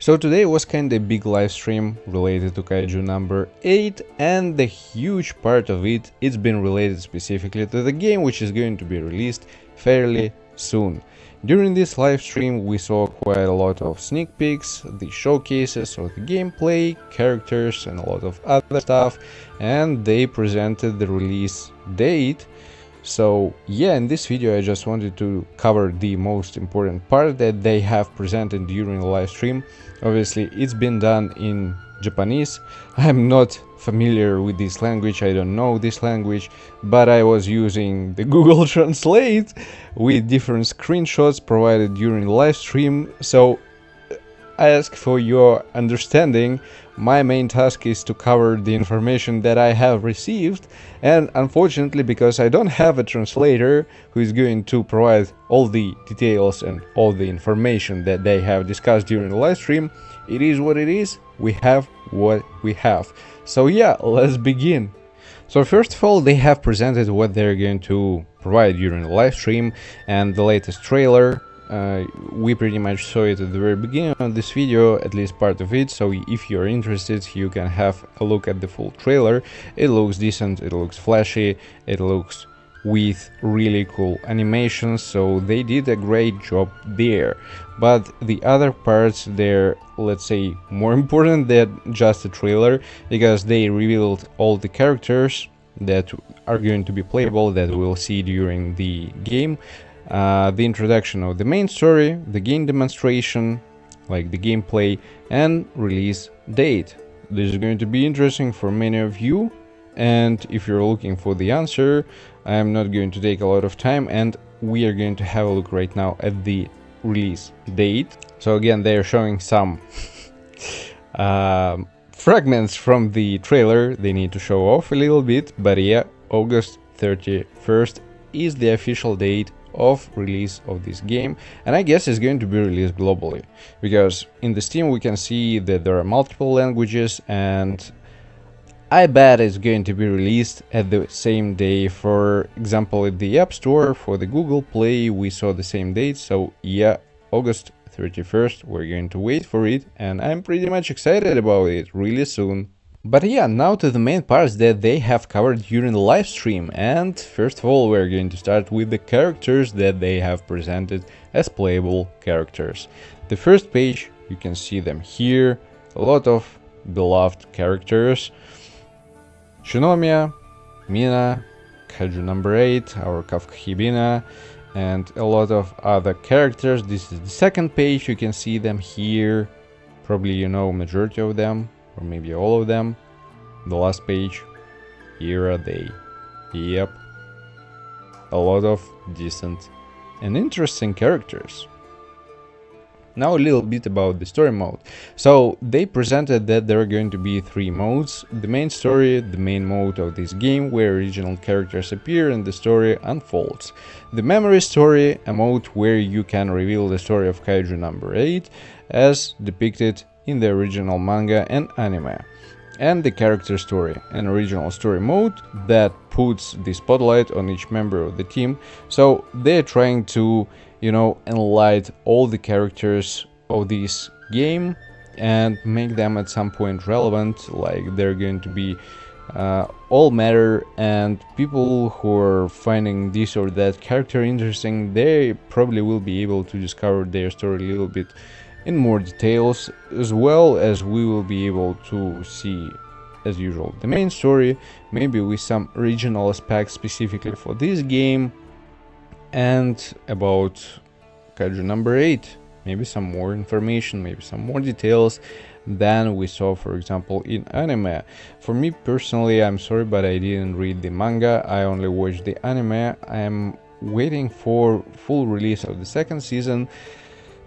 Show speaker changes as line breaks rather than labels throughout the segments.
So today was kinda a big live stream related to Kaiju number 8, and the huge part of it's been related specifically to the game, which is going to be released fairly soon. During this live stream we saw quite a lot of sneak peeks, the showcases of the gameplay, characters and a lot of other stuff, and they presented the release date. So yeah, in this video I just wanted to cover the most important part that they have presented during the live stream. Obviously it's been done in Japanese. I'm not familiar with this language, I don't know this language, but I was using the Google Translate with different screenshots provided during the live stream, so I ask for your understanding. My main task is to cover the information that I have received, and unfortunately, because I don't have a translator who is going to provide all the details and all the information that they have discussed during the live stream, it is what it is. We have what we have. So yeah, let's begin. So first of all, they have presented what they're going to provide during the live stream and the latest trailer. We pretty much saw it at the very beginning of this video, at least part of it, so if you're interested you can have a look at the full trailer. It looks decent, it looks flashy, it looks with really cool animations, so they did a great job there. But the other parts, they're, let's say, more important than just a trailer, because they revealed all the characters that are going to be playable, that we'll see during the game. The introduction of the main story, the game demonstration, like the gameplay, and release date. This is going to be interesting for many of you, and if you're looking for the answer, I'm not going to take a lot of time, and we are going to have a look right now at the release date. So again, they're showing some fragments from the trailer. They need to show off a little bit, but yeah, August 31st is the official date of release of this game, and I guess it's going to be released globally, because in the Steam we can see that there are multiple languages, and I bet it's going to be released at the same day. For example, at the App Store, for the Google Play we saw the same date, so yeah, August 31st, we're going to wait for it, and I'm pretty much excited about it really soon. But yeah, now to the main parts that they have covered during the live stream, and first of all we're going to start with the characters that they have presented as playable characters. The first page, you can see them here, a lot of beloved characters: Shinomiya, Mina, Kaiju number 8, our Kafka Hibina, and a lot of other characters. This is the second page, you can see them here, probably you know majority of them, or maybe all of them. The last page, here are they. Yep, a lot of decent and interesting characters. Now a little bit about the story mode. So they presented that there are going to be 3 modes: the main story, the main mode of this game where original characters appear and the story unfolds; the memory story, a mode where you can reveal the story of Kaiju number 8 as depicted in the original manga and anime; and the character story, an original story mode that puts the spotlight on each member of the team. So they're trying to, you know, enlighten all the characters of this game and make them at some point relevant, like they're going to be all matter, and people who are finding this or that character interesting, they probably will be able to discover their story a little bit in more details, as well as we will be able to see, as usual, the main story, maybe with some regional aspects specifically for this game, and about Kaiju number 8, maybe some more information, maybe some more details than we saw, for example, in anime. For me personally, I'm sorry, but I didn't read the manga, I only watched the anime. I'm waiting for full release of the second season,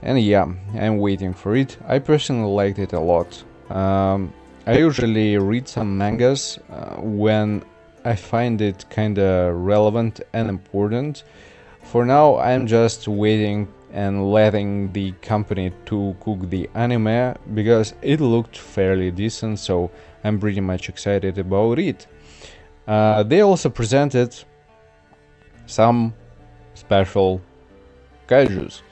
and yeah, I'm waiting for it. I personally liked it a lot. I usually read some mangas when I find it kinda relevant and important. For now, I'm just waiting and letting the company to cook the anime, because it looked fairly decent, so I'm pretty much excited about it. They also presented some special kaijus.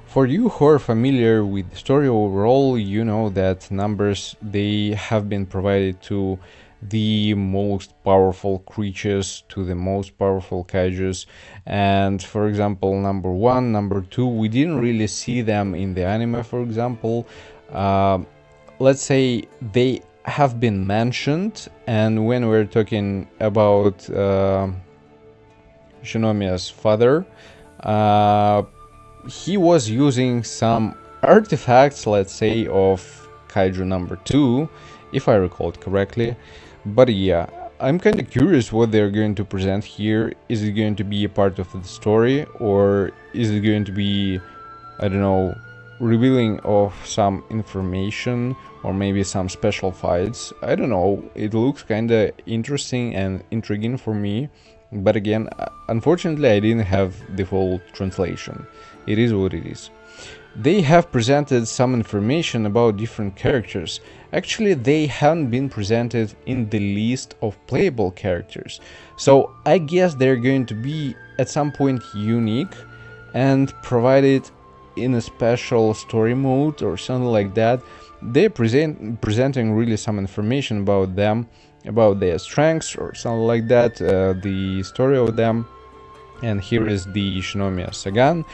For you who are familiar with the story overall, you know that numbers, they have been provided to the most powerful creatures, to the most powerful kaijus. And for example, number 1, number 2, we didn't really see them in the anime, for example. Let's say they have been mentioned, and when we're talking about Shinomiya's father, he was using some artifacts, let's say, of Kaiju number 2, if I recall it correctly. But yeah, I'm kind of curious what they're going to present here. Is it going to be a part of the story, or is it going to be, I don't know, revealing of some information, or maybe some special fights? I don't know, it looks kind of interesting and intriguing for me. But again, unfortunately, I didn't have the full translation. It is what it is. They have presented some information about different characters. Actually, they haven't been presented in the list of playable characters. So I guess they're going to be at some point unique and provided in a special story mode or something like that. They're presenting really some information about them, about their strengths or something like that, the story of them. And here is the Shinomiya Sagan,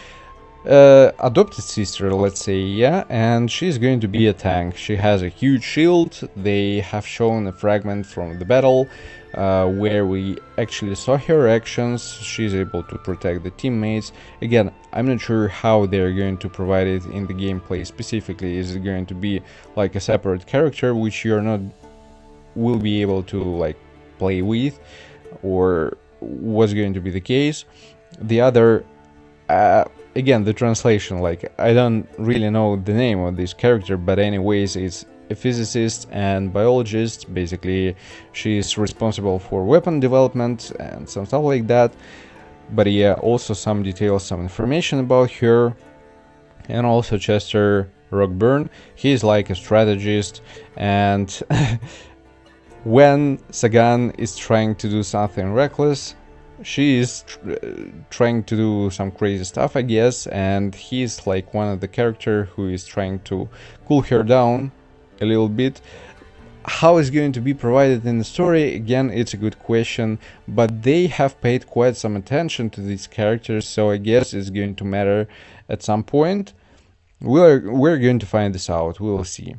adopted sister, let's say, yeah, and she's going to be a tank. She has a huge shield. They have shown a fragment from the battle where we actually saw her actions. She's able to protect the teammates. Again, I'm not sure how they're going to provide it in the gameplay specifically. Is it going to be like a separate character which you're not will be able to like play with, or what's going to be the case? The other, again, the translation, like, I don't really know the name of this character, but anyways, it's a physicist and biologist. Basically, she's responsible for weapon development and some stuff like that. But yeah, also some details, some information about her. And also Chester Rockburn, he's like a strategist, and when Sagan is trying to do something reckless, she is trying to do some crazy stuff, I guess, and he's like one of the character who is trying to cool her down a little bit. How is going to be provided in the story? Again, it's a good question, but they have paid quite some attention to these characters, so I guess it's going to matter at some point. We're going to find this out, we'll see.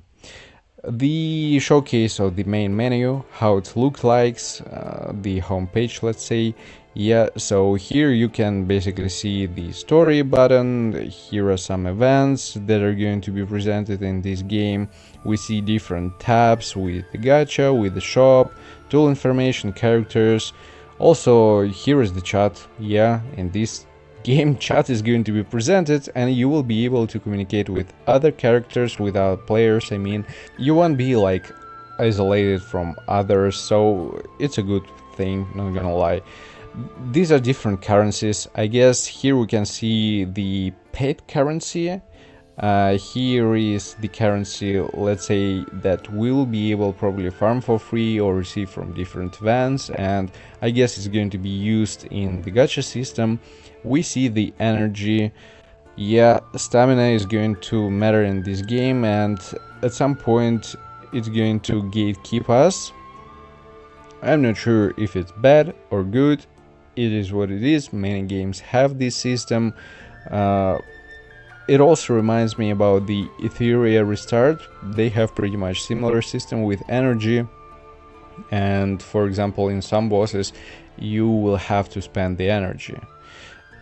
The showcase of the main menu, how it looked like, the homepage, let's say. Yeah, so here you can basically see the story button. Here are some events that are going to be presented in this game. We see different tabs with the gacha, with the shop, tool information, characters. Also, here is the chat. Yeah, in this game, chat is going to be presented, and you will be able to communicate with other characters, with other players. I mean, you won't be like isolated from others, so it's a good thing, not gonna lie. These are different currencies. I guess here we can see the paid currency. Here is the currency, let's say, that we'll be able probably farm for free or receive from different events, and I guess it's going to be used in the gacha system. We see the energy. Yeah, stamina is going to matter in this game, and at some point it's going to gatekeep us. I'm not sure if it's bad or good. It is what it is. Many games have this system. It also reminds me about the Etheria Restart. They have pretty much similar system with energy, and for example, in some bosses you will have to spend the energy.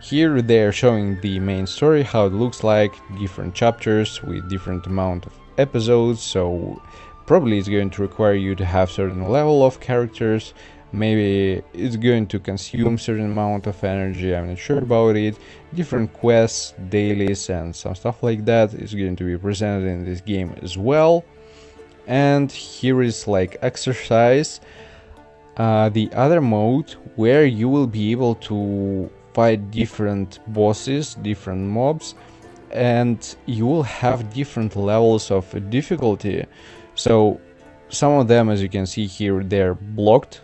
Here they're showing the main story, how it looks like, different chapters with different amount of episodes, so probably it's going to require you to have certain level of characters. Maybe it's going to consume certain amount of energy, I'm not sure about it. Different quests, dailies, and some stuff like that is going to be presented in this game as well. And here is like exercise, the other mode where you will be able to fight different bosses, different mobs, and you will have different levels of difficulty. So some of them, as you can see here, they're blocked,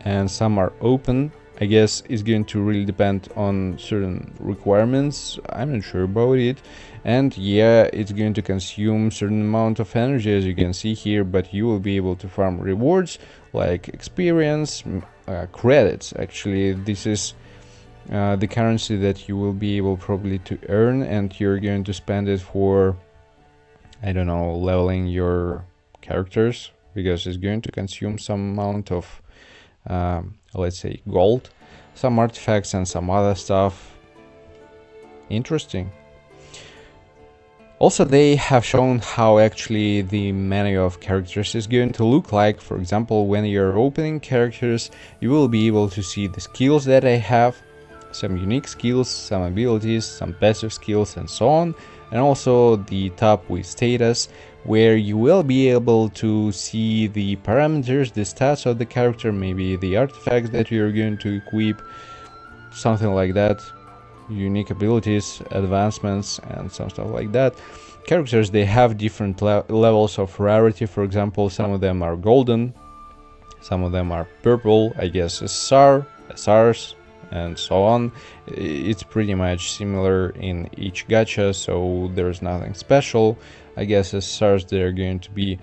and some are open, I guess it's going to really depend on certain requirements. I'm not sure about it. And yeah, it's going to consume certain amount of energy, as you can see here, but you will be able to farm rewards like experience, credits. Actually, this is the currency that you will be able probably to earn, and you're going to spend it for, I don't know, leveling your characters, because it's going to consume some amount of let's say gold, some artifacts and some other stuff. Interesting. Also, they have shown how actually the menu of characters is going to look like. For example, when you're opening characters, you will be able to see the skills that I have, some unique skills, some abilities, some passive skills, and so on, and also the tab with status, where you will be able to see the parameters, the stats of the character, maybe the artifacts that you're going to equip, something like that, unique abilities, advancements, and some stuff like that. Characters, they have different levels of rarity. For example, some of them are golden, some of them are purple, I guess SRs, and so on. It's pretty much similar in each gacha, so there's nothing special. I guess SRs, they're going to be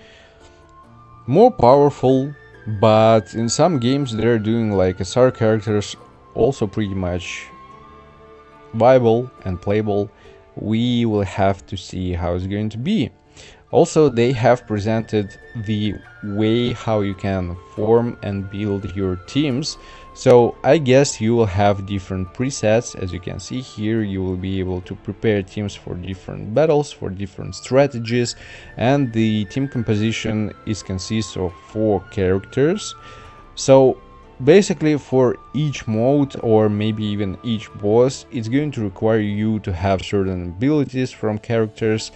more powerful, but in some games they're doing like SR characters also pretty much viable and playable. We will have to see how it's going to be. Also, they have presented the way how you can form and build your teams. So I guess you will have different presets. As you can see here, you will be able to prepare teams for different battles, for different strategies, and the team composition consists of 4 characters. So basically, for each mode, or maybe even each boss, it's going to require you to have certain abilities from characters,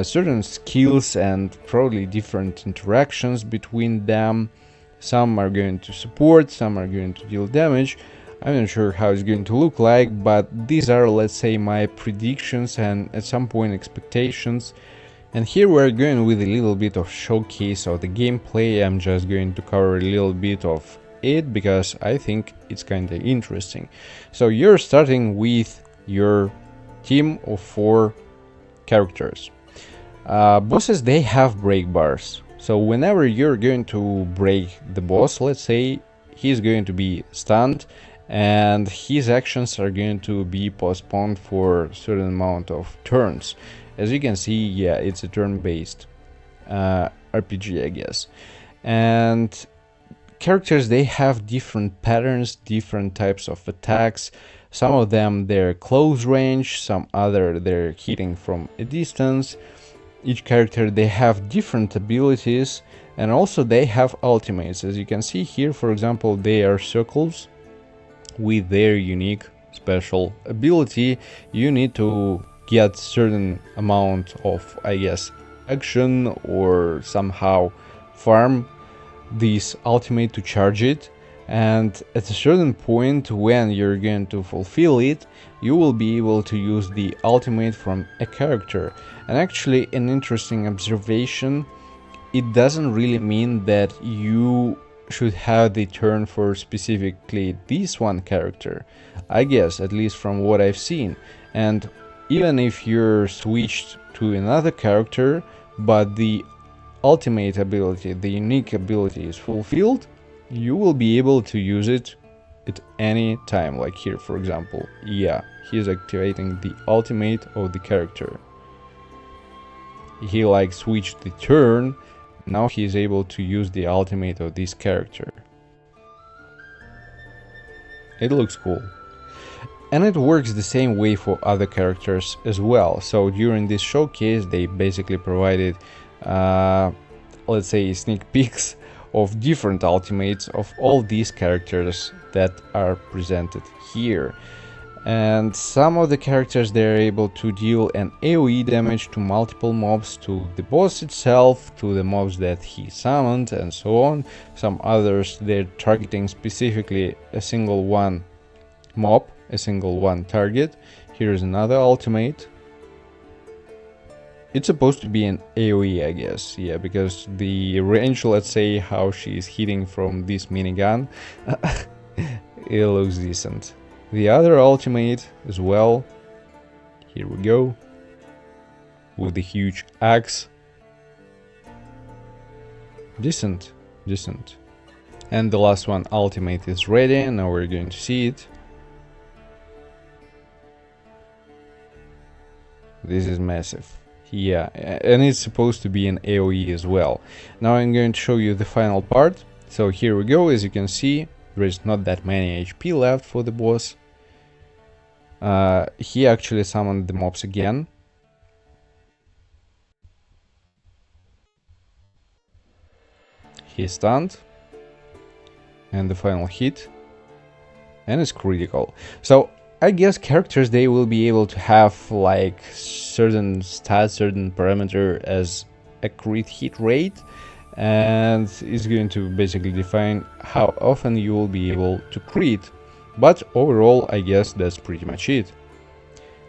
certain skills, and probably different interactions between them. Some are going to support, some are going to deal damage. I'm not sure how it's going to look like, but these are, let's say, my predictions and at some point expectations. And here we're going with a little bit of showcase of the gameplay. I'm just going to cover a little bit of it because I think it's kind of interesting. So you're starting with your team of 4 characters. Bosses, they have break bars. So whenever you're going to break the boss, let's say he's going to be stunned and his actions are going to be postponed for a certain amount of turns. As you can see, yeah, it's a turn-based RPG, I guess. And characters, they have different patterns, different types of attacks. Some of them, they're close range, some other they're hitting from a distance. Each character, they have different abilities, and also they have ultimates. As you can see here, for example, they are circles with their unique special ability. You need to get certain amount of, I guess, action or somehow farm this ultimate to charge it, and at a certain point when you're going to fulfill it, you will be able to use the ultimate from a character. And actually, an interesting observation, it doesn't really mean that you should have the turn for specifically this one character, I guess, at least from what I've seen. And even if you're switched to another character, but the ultimate ability, the unique ability is fulfilled, you will be able to use it at any time. Like here, for example, yeah, he's activating the ultimate of the character. He like switched the turn, now he is able to use the ultimate of this character. It looks cool. And it works the same way for other characters as well. So during this showcase, they basically provided let's say sneak peeks of different ultimates of all these characters that are presented here. And some of the characters, they're able to deal an AoE damage to multiple mobs, to the boss itself, to the mobs that he summoned, and so on. Some others, they're targeting specifically a single one mob, a single one target. Here's another ultimate. It's supposed to be an AoE, I guess, yeah, because the range, let's say, how she's hitting from this minigun, It looks decent. The other ultimate as well. Here we go. With the huge axe. Decent. And the last one, ultimate, is ready. Now we're going to see it. This is massive. Yeah, and it's supposed to be an AoE as well. Now I'm going to show you the final part. So here we go. As you can see, there is not that many HP left for the boss. He actually summoned the mobs again. He's stunned. And the final hit. And it's critical. So I guess characters, they will be able to have like certain stats, certain parameter as a crit hit rate, and it's going to basically define how often you will be able to crit. But overall, I guess that's pretty much it.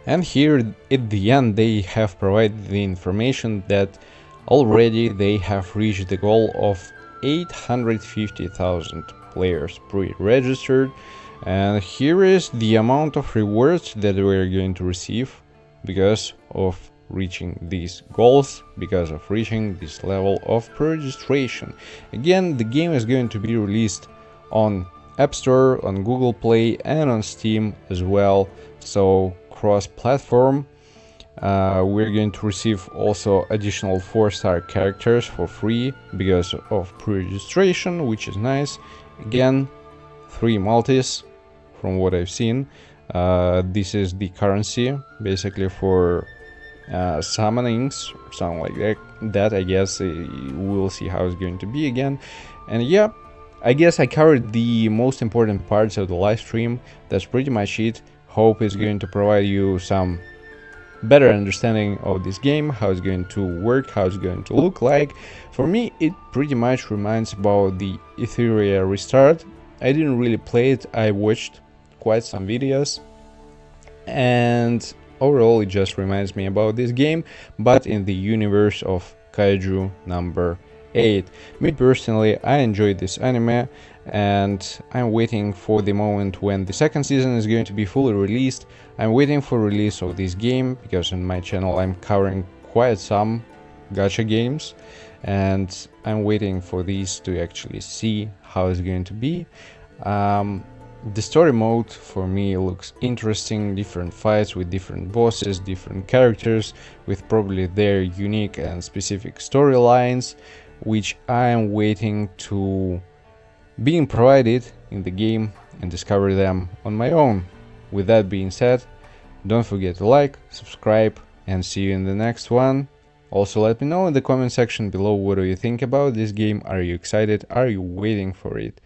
And here at the end they have provided the information that already they have reached the goal of 850,000 players pre-registered. And here is the amount of rewards that we're going to receive because of reaching these goals, because of reaching this level of pre-registration. Again, the game is going to be released on App Store, on Google Play, and on Steam as well, so cross-platform. We're going to receive also additional 4-star characters for free because of pre-registration, which is nice. Again, 3 multis from what I've seen. This is the currency basically for summonings or something like that. I guess we'll see how it's going to be again. And yeah, I guess I covered the most important parts of the live stream. That's pretty much it. Hope it's going to provide you some better understanding of this game, how it's going to work, how it's going to look like. For me, it pretty much reminds about the Ethereum Restart. I didn't really play it, I watched quite some videos, and overall it just reminds me about this game, but in the universe of Kaiju number 8. Me personally, I enjoyed this anime, and I'm waiting for the moment when the second season is going to be fully released. I'm waiting for release of this game because on my channel I'm covering quite some gacha games, and I'm waiting for these to actually see how it's going to be. The story mode for me looks interesting, different fights with different bosses, different characters with probably their unique and specific storylines, which I am waiting to being provided in the game and discover them on my own. With that being said, don't forget to like, subscribe, and see you in the next one. Also, let me know in the comment section below what do you think about this game. Are you excited? Are you waiting for it?